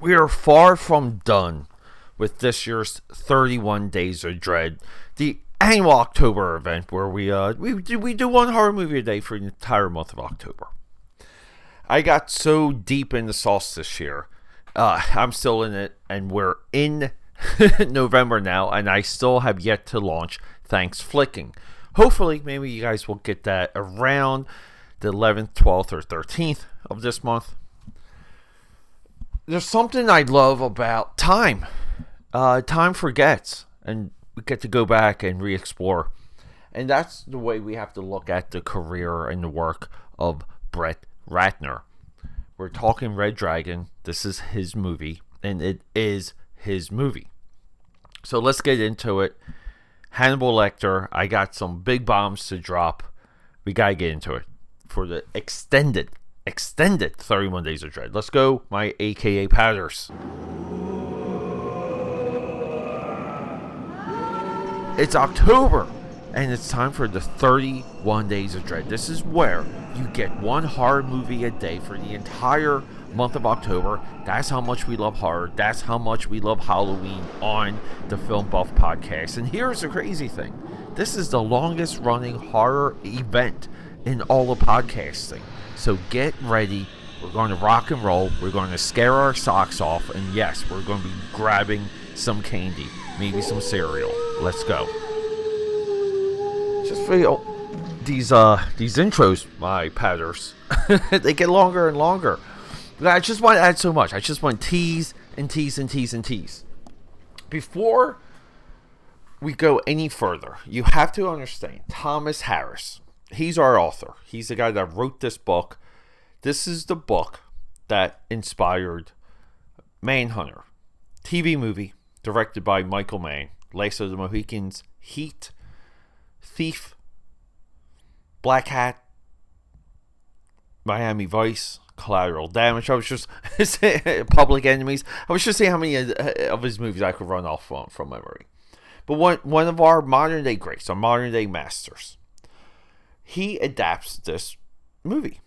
We are far from done with this year's 31 Days of Dread, the annual October event where we do one horror movie a day for the entire month of October. I got so deep in the sauce this year. I'm still in it, and we're in November now, and I still have yet to launch Thanks Flicking. Hopefully, maybe you guys will get that around the 11th, 12th, or 13th of this month. There's something I love about time. Time forgets, and we get to go back and re-explore. And that's the way we have to look at the career and the work of Bret Ratner. We're talking Red Dragon. This is his movie, and it is his movie. So let's get into it. Hannibal Lecter. I got some big bombs to drop. We gotta get into it for the extended 31 Days of Dread. Let's go, my AKAPADers. It's October, and it's time for the 31 Days of Dread. This is where you get one horror movie a day for the entire month of October. That's how much we love horror. That's how much we love Halloween on the Film Buff podcast. And here's the crazy thing. This is the longest running horror event in all of podcasting. So get ready. We're going to rock and roll. We're going to scare our socks off. And yes, we're going to be grabbing some candy. Maybe some cereal. Let's go. Just feel these intros, my patters, they get longer and longer. I just want to add so much. I just want tease and tease and tease and tease. Before we go any further, you have to understand Thomas Harris. He's our author. He's the guy that wrote this book. This is the book that inspired Manhunter, TV movie directed by Michael Mann, Last of the Mohicans, Heat, Thief, Black Hat, Miami Vice, Collateral Damage. I was just Public Enemies. I was just saying how many of his movies I could run off from memory. But one of our modern day greats, our modern day masters, he adapts this movie.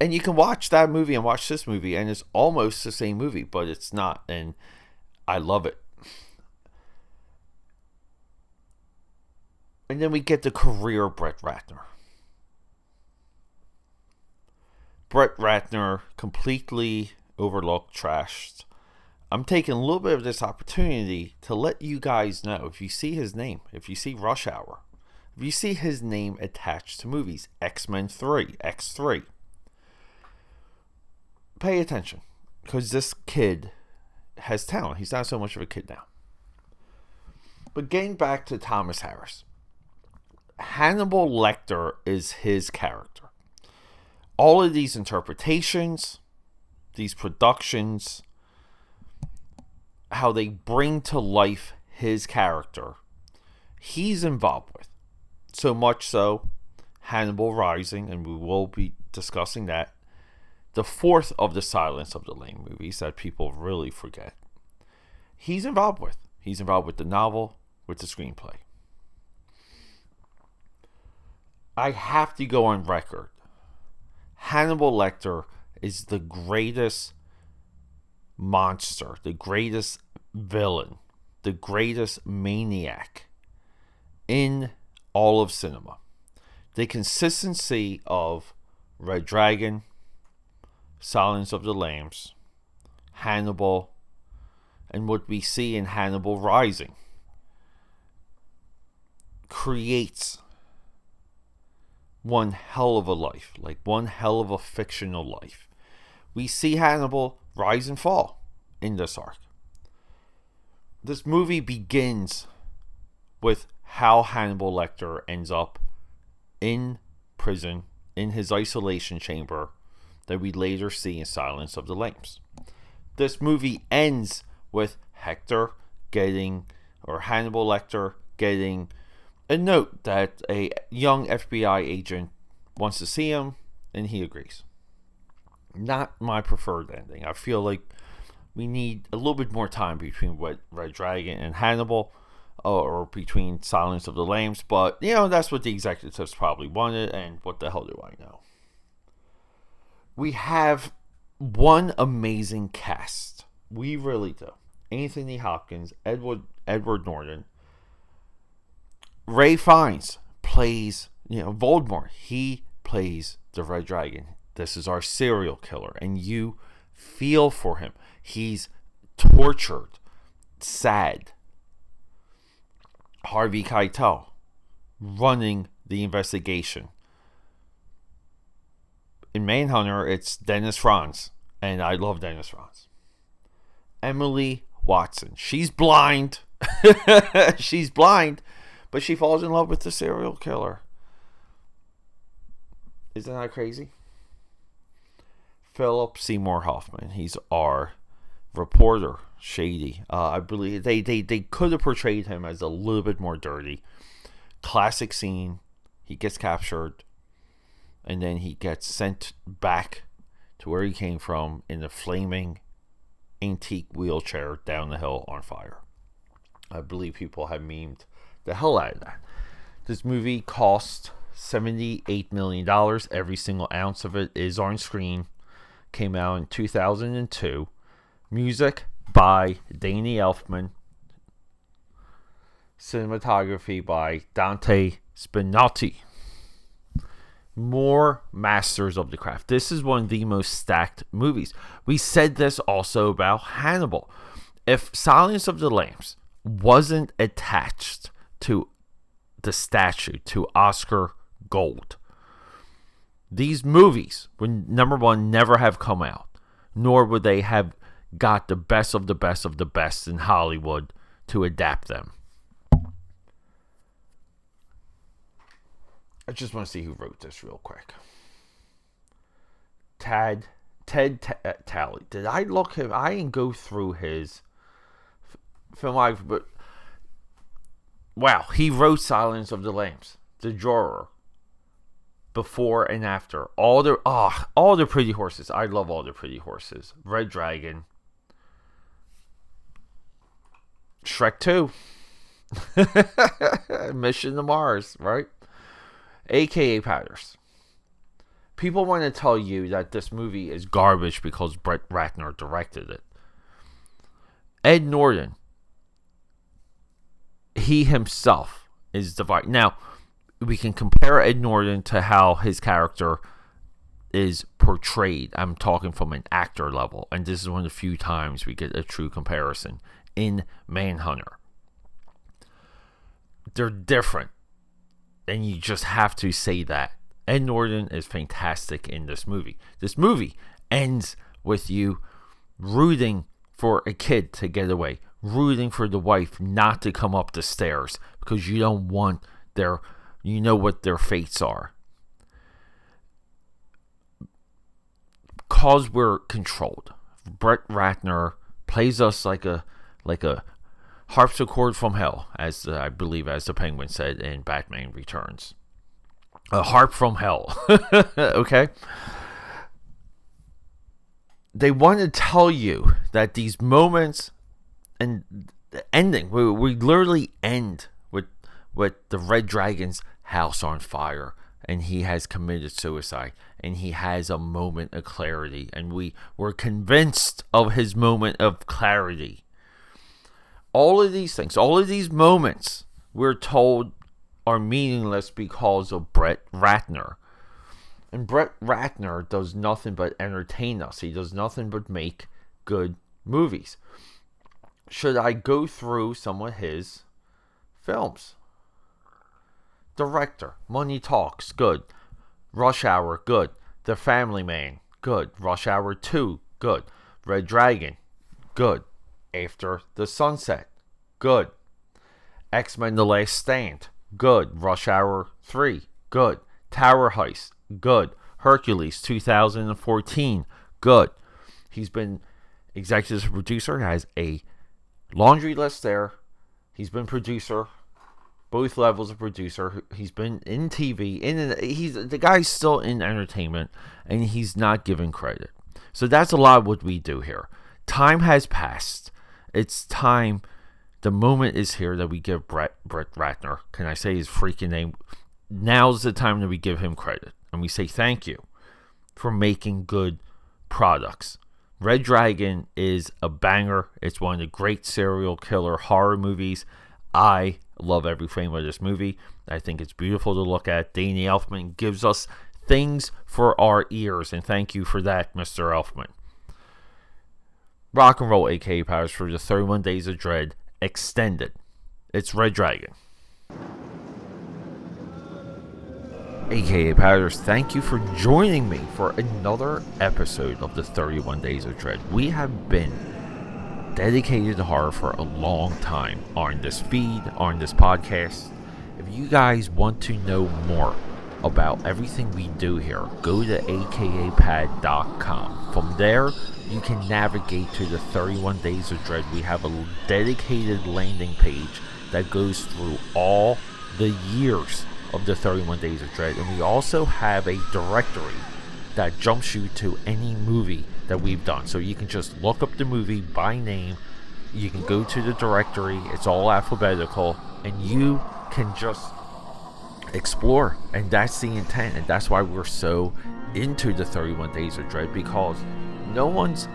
And you can watch that movie and watch this movie, and it's almost the same movie, but it's not. And I love it. And then we get the career of Bret Ratner. Bret Ratner, completely overlooked, trashed. I'm taking a little bit of this opportunity to let you guys know, if you see his name, if you see Rush Hour, if you see his name attached to movies, X-Men 3, X3, pay attention, because this kid has talent. He's not so much of a kid now. But getting back to Thomas Harris, Hannibal Lecter is his character. All of these interpretations, these productions, how they bring to life his character, he's involved with. So much so, Hannibal Rising, and we will be discussing that, the fourth of the Silence of the Lambs movies that people really forget, he's involved with. He's involved with the novel, with the screenplay. I have to go on record. Hannibal Lecter is the greatest monster, the greatest villain, the greatest maniac in all of cinema. The consistency of Red Dragon, Silence of the Lambs, Hannibal, and what we see in Hannibal Rising creates one hell of a life, like one hell of a fictional life. We see Hannibal rise and fall in this arc. This movie begins with how Hannibal Lecter ends up in prison, in his isolation chamber, that we later see in Silence of the Lambs. This movie ends with Hannibal Lecter getting a note that a young FBI agent wants to see him, and he agrees. Not my preferred ending. I feel like we need a little bit more time between Red Dragon and Hannibal, or between Silence of the Lambs, but that's what the executives probably wanted, and what the hell do I know? We have one amazing cast We really do. Anthony Hopkins, Edward Norton, Ray Fiennes plays, Voldemort. He plays the Red Dragon. This is our serial killer, and you feel for him. He's tortured, sad. Harvey Keitel running the investigation. In Manhunter, it's Dennis Franz, and I love Dennis Franz. Emily Watson. She's blind. She's blind, but she falls in love with the serial killer. Isn't that crazy? Philip Seymour Hoffman. He's our reporter. Shady. I believe they could have portrayed him as a little bit more dirty. Classic scene. He gets captured, and then he gets sent back to where he came from in a flaming antique wheelchair down the hill on fire. I believe people have memed the hell out of that. This movie cost $78 million. Every single ounce of it is on screen. Came out in 2002. Music by Danny Elfman. Cinematography by Dante Spinotti. More masters of the craft. This is one of the most stacked movies. We said this also about Hannibal. If Silence of the Lambs wasn't attached to the statue, to Oscar Gold, these movies would, number one, never have come out, nor would they have got the best of the best of the best in Hollywood to adapt them. I just want to see who wrote this real quick. Ted Talley. Did I look him? I didn't go through his filmography, but wow, he wrote Silence of the Lambs, The Juror, Before and After, all the Pretty Horses. I love All the Pretty Horses. Red Dragon, Shrek 2, Mission to Mars, right? AKAPAD. People want to tell you that this movie is garbage because Bret Ratner directed it. Ed Norton, he himself is divided. Now, we can compare Ed Norton to how his character is portrayed. I'm talking from an actor level, and this is one of the few times we get a true comparison in Manhunter. They're different. And you just have to say that. Ed Norton is fantastic in this movie. This movie ends with you rooting for a kid to get away. Rooting for the wife not to come up the stairs. Because you don't want you know what their fates are. Because we're controlled. Bret Ratner plays us like a harpsichord from hell, as I believe as the Penguin said in Batman Returns. A harp from hell. Okay? They want to tell you that these moments and the ending, we literally end with the Red Dragon's house on fire, and he has committed suicide, and he has a moment of clarity, and we were convinced of his moment of clarity. All of these things, all of these moments, we're told are meaningless because of Bret Ratner. And Bret Ratner does nothing but entertain us. He does nothing but make good movies. Should I go through some of his films? Director, Money Talks, good. Rush Hour, good. The Family Man, good. Rush Hour 2, good. Red Dragon, good. After the Sunset, good. X-Men The Last Stand, good. Rush Hour 3, good. Tower Heist, good. Hercules 2014, good. He's been executive producer, has a laundry list there. He's been producer, both levels of producer. He's been in TV, the guy's still in entertainment, and he's not given credit. So that's a lot of what we do here. Time has passed. It's time. The moment is here that we give Bret Ratner, can I say his freaking name? Now's the time that we give him credit. And we say thank you for making good products. Red Dragon is a banger. It's one of the great serial killer horror movies. I love every frame of this movie. I think it's beautiful to look at. Danny Elfman gives us things for our ears, and thank you for that, Mr. Elfman. Rock and roll, aka powers, for the 31 Days of Dread Extended. It's Red Dragon. AKA Powders, thank you for joining me for another episode of the 31 Days of Dread. We have been dedicated to horror for a long time on this feed, on this podcast. If you guys want to know more about everything we do here, go to AKAPAD.com. From there, you can navigate to the 31 Days of Dread. We have a dedicated landing page that goes through all the years of the 31 Days of Dread, and we also have a directory that jumps you to any movie that we've done. So you can just look up the movie by name, you can go to the directory, it's all alphabetical, and you can just explore. And that's the intent, and that's why we're so into the 31 Days of Dread, because no one's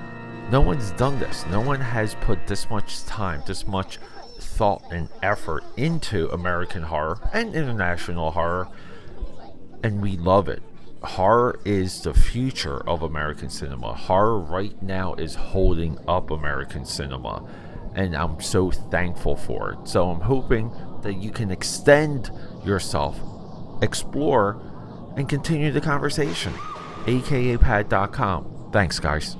done this. No one has put this much time, this much thought and effort into American horror and international horror, and we love it. Horror is the future of American cinema. Horror right now is holding up American cinema, and I'm so thankful for it. So I'm hoping that you can extend yourself, explore, and continue the conversation. AKAPad.com. Thanks, guys.